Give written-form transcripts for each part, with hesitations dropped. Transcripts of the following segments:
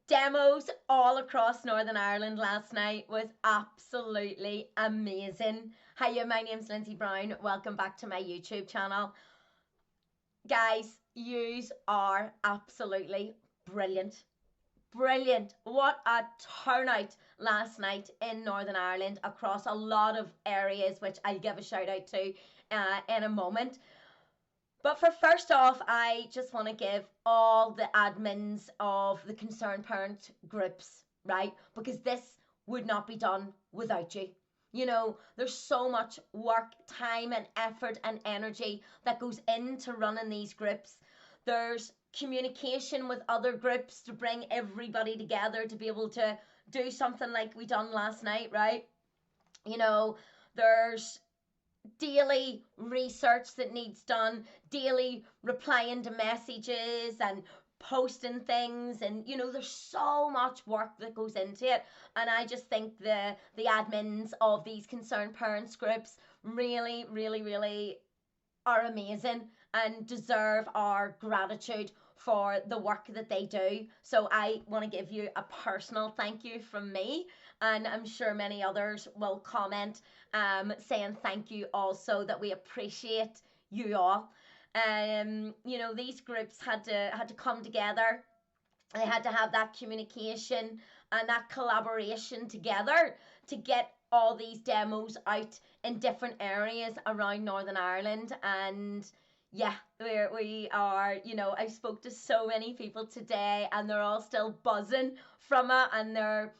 Demos all across Northern Ireland last night was absolutely amazing. Hiya, my name's Lindsay Brown. Welcome back to my YouTube channel. Guys, yous are absolutely brilliant. Brilliant. What a turnout last night in Northern Ireland across a lot of areas, which I'll give a shout out to in a moment. But for first off, I just want to give all the admins of the concerned parent groups, right? Because this would not be done without you. You know, there's so much work, time, and effort and energy that goes into running these groups. There's communication with other groups to bring everybody together to be able to do something like we done last night, right? You know, there's daily research that needs done, daily replying to messages and posting things, and there's so much work that goes into it. And I just think the admins of these concerned parents groups really, really, really are amazing and deserve our gratitude for the work that they do. So I want to give you a personal thank you from me, and I'm sure many others will comment saying thank you also, that we appreciate you all. These groups had to come together. They had to have that communication and that collaboration together to get all these demos out in different areas around Northern Ireland. And yeah, we are, I spoke to so many people today and they're all still buzzing from it, and they're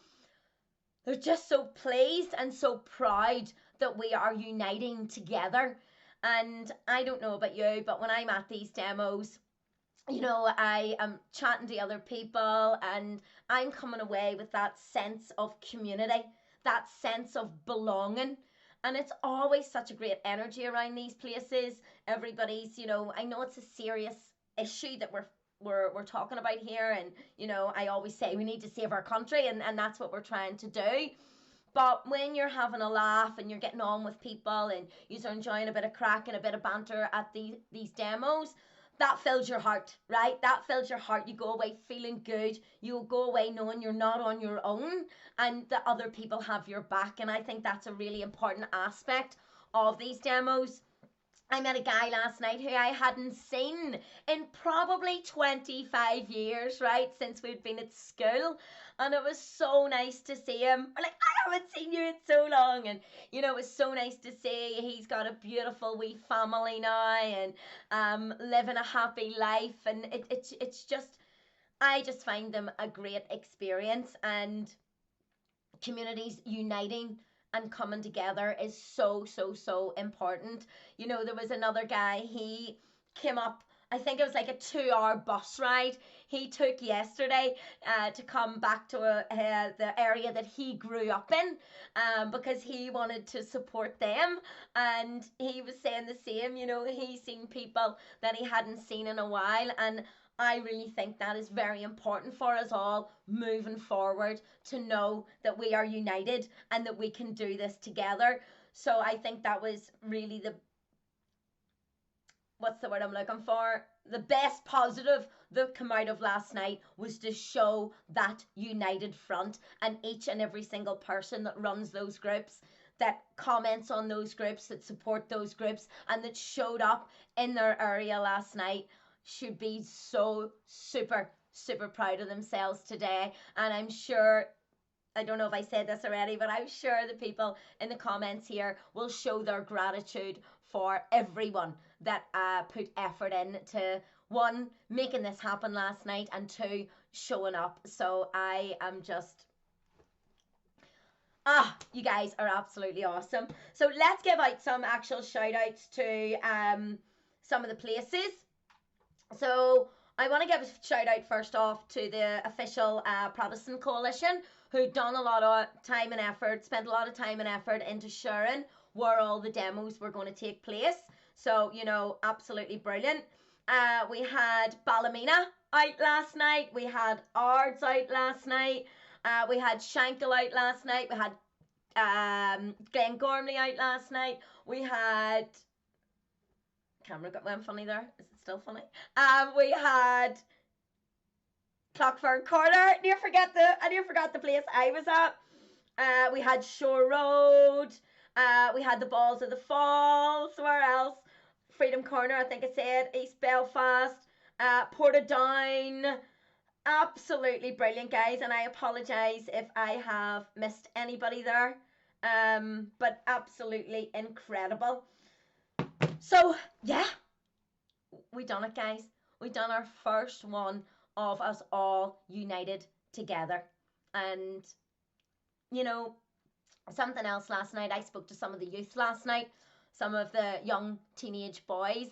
just so pleased and so proud that we are uniting together. And I don't know about you, but when I'm at these demos, I am chatting to other people and I'm coming away with that sense of community, that sense of belonging. And it's always such a great energy around these places. Everybody's, I know it's a serious issue that we're talking about here. And, I always say we need to save our country, and that's what we're trying to do. But when you're having a laugh and you're getting on with people and you're enjoying a bit of crack and a bit of banter at these demos, that fills your heart, right? That fills your heart. You go away feeling good. You go away knowing you're not on your own and that other people have your back. And I think that's a really important aspect of these demos. I met a guy last night who I hadn't seen in probably 25 years, right? Since we'd been at school. And it was so nice to see him. Like, I haven't seen you in so long. And, it was so nice to see he's got a beautiful wee family now and living a happy life. And it's just, I just find them a great experience. And communities uniting and coming together is so, so, so important. There was another guy, he came up, I think it was like a 2 hour bus ride he took yesterday to come back to the area that he grew up in, because he wanted to support them. And he was saying the same, he's seen people that he hadn't seen in a while. And I really think that is very important for us all moving forward, to know that we are united and that we can do this together. So I think that was really what's the word I'm looking for? The best positive that came out of last night was to show that united front, and each and every single person that runs those groups, that comments on those groups, that support those groups, and that showed up in their area last night should be so super, super proud of themselves today. And I'm sure, I don't know if I said this already, but I'm sure the people in the comments here will show their gratitude for everyone that put effort in to, one, making this happen last night, and two, showing up. So I am just, you guys are absolutely awesome. So let's give out some actual shout outs to some of the places. So I want to give a shout out first off to the official Protestant Coalition, who done a lot of time and effort, spent a lot of time and effort into sharing where all the demos were going to take place. So, absolutely brilliant. We had Ballymena out last night. We had Ards out last night. We had Shankill out last night. We had Glengormley out last night. We had, camera went funny there. Is it still funny? We had Clockford Corner. I never forgot the place I was at. We had Shore Road. We had the Balls of the Falls. Where else? Freedom Corner, I think I said. East Belfast. Portadown. Absolutely brilliant, guys. And I apologise if I have missed anybody there. But absolutely incredible. So, yeah, we done it, guys. We done our first one of us all united together. And, you know, something else last night, I spoke to some of the youth last night, some of the young teenage boys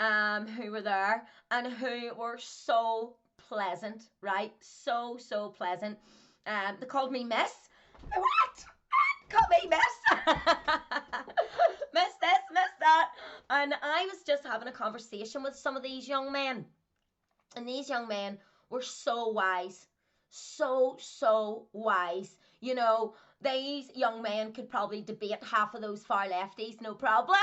who were there and who were so pleasant, right? So, so pleasant. They called me Miss. What? Call me Miss. Miss this, Miss that. And I was just having a conversation with some of these young men. And these young men were so wise. So, so wise. You know, these young men could probably debate half of those far lefties, no problem.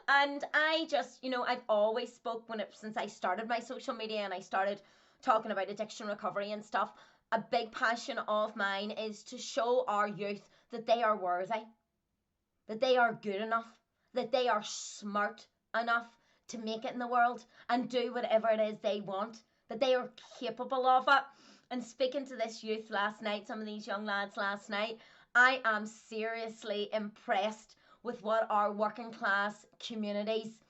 And I just, you know, I've always spoke since I started my social media and I started talking about addiction recovery and stuff. A big passion of mine is to show our youth that they are worthy, that they are good enough, that they are smart enough to make it in the world and do whatever it is they want, that they are capable of it. And speaking to this youth last night, some of these young lads last night, I am seriously impressed with what our working class communities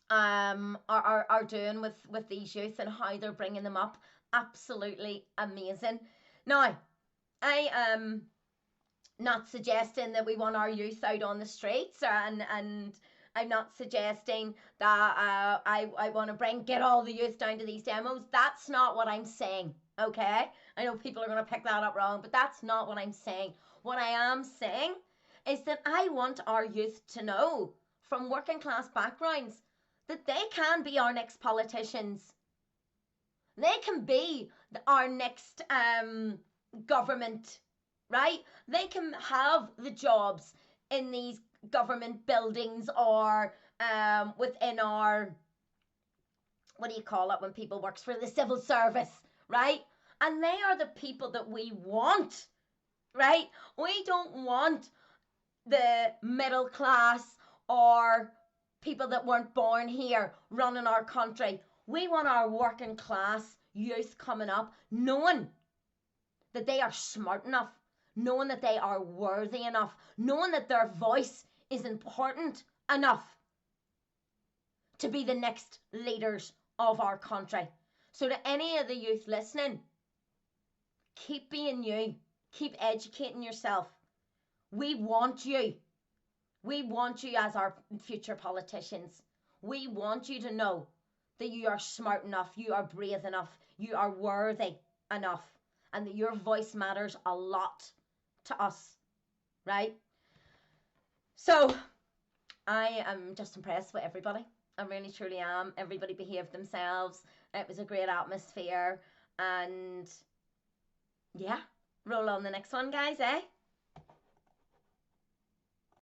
are doing with these youth and how they're bringing them up. Absolutely amazing. Now, I am not suggesting that we want our youth out on the streets, and I'm not suggesting that I want to get all the youth down to these demos. That's not what I'm saying, okay? I know people are going to pick that up wrong, but that's not what I'm saying. What I am saying is that I want our youth to know from working class backgrounds that they can be our next politicians. They can be our next government, right? They can have the jobs in these government buildings or within our, what do you call it when people work for the civil service, right? And they are the people that we want, right? We don't want the middle class or people that weren't born here running our country. We want our working class youth coming up knowing that they are smart enough, knowing that they are worthy enough, knowing that their voice is important enough to be the next leaders of our country. So to any of the youth listening, keep being you, keep educating yourself. We want you. We want you as our future politicians. We want you to know that you are smart enough, you are brave enough, you are worthy enough, and that your voice matters a lot to us, right? So, I am just impressed with everybody. I really truly am. Everybody behaved themselves. It was a great atmosphere. And yeah, roll on the next one, guys, eh?